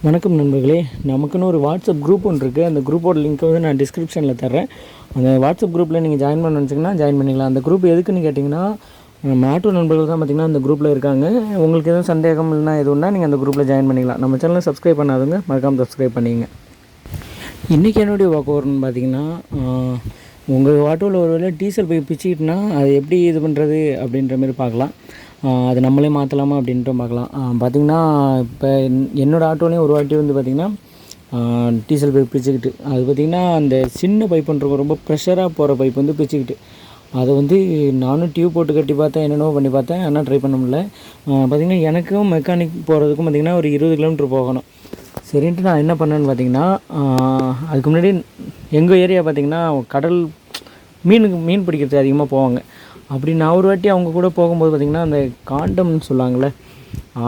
வணக்கம் நண்பர்களே, நமக்குன்னு ஒரு வாட்ஸ்அப் குரூப் ஒன்று இருக்குது. அந்த குரூப்போட லிங்க் வந்து நான் டிஸ்கிரிப்ஷனில் தர்றேன். அந்த வாட்ஸ்அப் குரூப்பில் நீங்கள் ஜாயின் பண்ண நினச்சிங்கன்னா ஜாயின் பண்ணிக்கலாம். அந்த குரூப் எதுக்குன்னு கேட்டிங்கன்னா, நம்ம ஆட்டோ நண்பர்கள் தான் பார்த்திங்கன்னா அந்த குரூப்பில் இருக்காங்க. உங்களுக்கு எதுவும் சந்தேகம் இல்லைனா எதுவும்னா நீங்கள் அந்த குரூப்பில் ஜாயின் பண்ணிக்கலாம். நம்ம சேனலை சப்ஸ்கிரைப் பண்ணாதுங்க, மறக்காமல் சப்ஸ்கிரைப் பண்ணிங்க. இன்றைக்கி என்னுடைய வாக்கு வரும்னு பார்த்திங்கன்னா, உங்கள் ஆட்டோவில் ஒரு வேளை டீசல் போய் பிச்சுக்கிட்டுனா அது எப்படி இது பண்ணுறது அப்படின்ற மாதிரி பார்க்கலாம். அது நம்மளே மாற்றலாமா அப்படின்ட்டு பார்க்கலாம். பார்த்திங்கன்னா இப்போ என்னோடய ஆட்டோலேயும் ஒரு வாட்டி வந்து பார்த்திங்கன்னா டீசல் பைப் பிச்சுக்கிட்டு, அது பார்த்திங்கன்னா அந்த சின்ன பைப்புன்றது ரொம்ப ப்ரெஷராக போகிற பைப் வந்து பிச்சுக்கிட்டு, அதை வந்து நானும் டியூப் போட்டு கட்டி பார்த்தேன், என்னென்னவோ பண்ணி பார்த்தேன், ஆனால் ட்ரை பண்ண முடியல. பார்த்திங்கன்னா எனக்கும் மெக்கானிக் போகிறதுக்கும் பார்த்திங்கன்னா ஒரு 20 கிலோமீட்டர் போகணும். சரின்ட்டு நான் என்ன பண்ணேன்னு பார்த்திங்கன்னா, அதுக்கு முன்னாடி எங்கள் ஏரியா பார்த்திங்கன்னா கடல் மீன் பிடிக்கிறது அதிகமாக போவாங்க. அப்படி நான் ஒரு வாட்டி அவங்க கூட போகும்போது பார்த்திங்கன்னா அந்த காண்டம்னு சொல்லுவாங்கள்ல,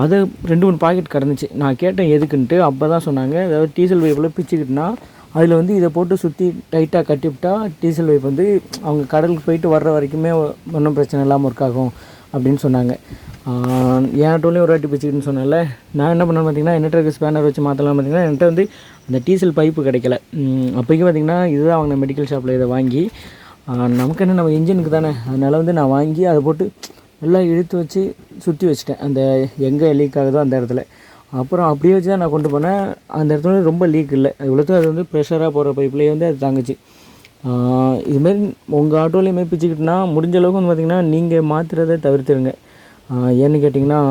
அது 2-3 பாக்கெட் கிடந்துச்சு. நான் கேட்டேன் எதுக்குன்ட்டு. அப்போ தான் சொன்னாங்க, அதாவது டீசல் பைப்பில் பிச்சுக்கிட்டுனா அதில் வந்து இதை போட்டு சுற்றி டைட்டாக கட்டிவிட்டால் டீசல் பைப் வந்து அவங்க கடலுக்கு போயிட்டு வர்ற வரைக்குமே ஒன்றும் பிரச்சனை இல்லாமல் ஒர்க் ஆகும் அப்படின்னு சொன்னாங்க. என் ஆட்டோலையும் ஒரு வாட்டி பிச்சுக்கிட்டுன்னு சொன்னேன்ல, நான் என்ன பண்ணேன் பார்த்திங்கன்னா, என்கிட்ட ஸ்பேனர் வச்சு மாற்றலாம். பார்த்திங்கன்னா என்கிட்ட வந்து அந்த டீசல் பைப்பு கிடைக்கல. அப்போக்கி பார்த்திங்கன்னா இதுதான் வாங்கின மெடிக்கல் ஷாப்பில் இதை வாங்கி, நமக்கு என்ன, நம்ம இன்ஜினுக்கு தானே, அதனால் வந்து நான் வாங்கி அதை போட்டு நல்லா இழுத்து வச்சு சுற்றி வச்சுட்டேன் அந்த எங்கே லீக் ஆகுதோ அந்த இடத்துல. அப்புறம் அப்படியே வச்சு தான் நான் கொண்டு போனேன். அந்த இடத்துல ரொம்ப லீக் இல்லை, இவ்வளோத்தும் அது வந்து ப்ரெஷராக போகிற பைப்லேயே வந்து அது தாங்குச்சு. இதுமாரி உங்கள் ஆட்டோலேயுமே பிச்சுக்கிட்டுனா முடிஞ்ச அளவுக்கு வந்து பார்த்திங்கன்னா நீங்கள் மாற்றுறதை தவிர்த்துருங்க. ஏன்னு கேட்டிங்கன்னா,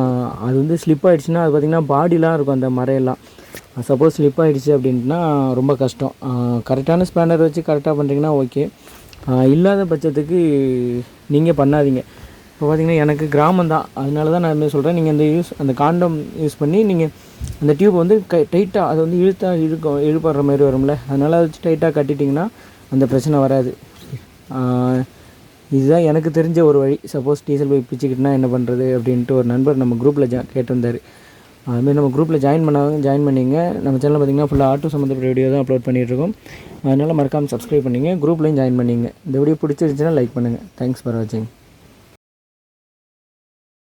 அது வந்து ஸ்லிப் ஆகிடுச்சுன்னா அது பார்த்திங்கன்னா பாடிலாம் இருக்கும் அந்த மரையெல்லாம். சப்போஸ் ஸ்லிப் ஆகிடுச்சு அப்படின்ட்டுனா ரொம்ப கஷ்டம். கரெக்டான ஸ்பேனர் வச்சு கரெக்டாக பண்ணுறீங்கன்னா ஓகே, இல்லாத பட்சத்துக்கு நீங்கள் பண்ணாதீங்க. இப்போ பார்த்திங்கன்னா எனக்கு கிராமம் தான், அதனால தான் நான் என்ன சொல்கிறேன், நீங்கள் அந்த காண்டம் யூஸ் பண்ணி நீங்கள் அந்த டியூப் வந்து டைட்டாக அதை வந்து இழுப்படுற மாதிரி வரும்ல, அதனால் அதை வச்சு டைட்டாக கட்டிட்டிங்கன்னா அந்த பிரச்சனை வராது. இதுதான் எனக்கு தெரிஞ்ச ஒரு வழி. சப்போஸ் டீசல் போய் பிச்சுக்கிட்டுனா என்ன பண்ணுறது அப்படின்ட்டு ஒரு நண்பர் நம்ம குரூப்பில் கேட்டிருந்தார். அதுமாதிரி நம்ம குரூப்பில் ஜாயின் பண்ணிங்க. நம்ம சேனலில் பார்த்திங்கன்னா ஃபுல்லாக ஆட்டோ சம்மந்தப்பட்ட வீடியோ தான் அப்லோட் பண்ணிகிட்ருக்கோம். அதனால் மறக்காமல் சப்ஸ்கிரைப் பண்ணிங்க, குரூப்லேயும் ஜாயின் பண்ணிங்க. இந்த வீடியோ பிடிச்சிருந்துச்சுன்னா லைக் பண்ணுங்கள். தேங்க்ஸ் ஃபார் வாட்சிங்.